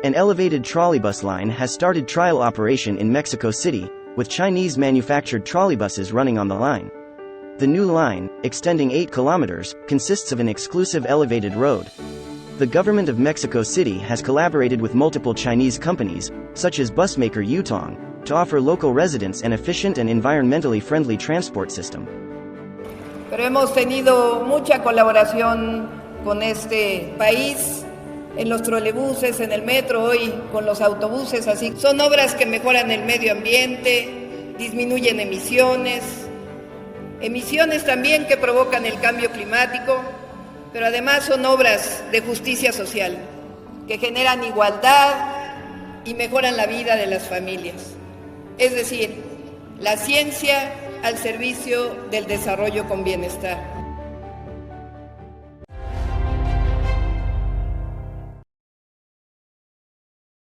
An elevated trolleybus line has started trial operation in Mexico City, with Chinese-manufactured trolleybuses running on the line. The new line, extending 8 kilometers, consists of an exclusive elevated road. The government of Mexico City has collaborated with multiple Chinese companies, such as busmaker Yutong, to offer local residents an efficient and environmentally friendly transport system. Pero hemos tenido mucha colaboración con este país, en los trolebuses, en el metro, hoy con los autobuses, así. Son obras que mejoran el medio ambiente, disminuyen emisiones también que provocan el cambio climático, pero además son obras de justicia social, que generan igualdad y mejoran la vida de las familias. Es decir, la ciencia al servicio del desarrollo con bienestar.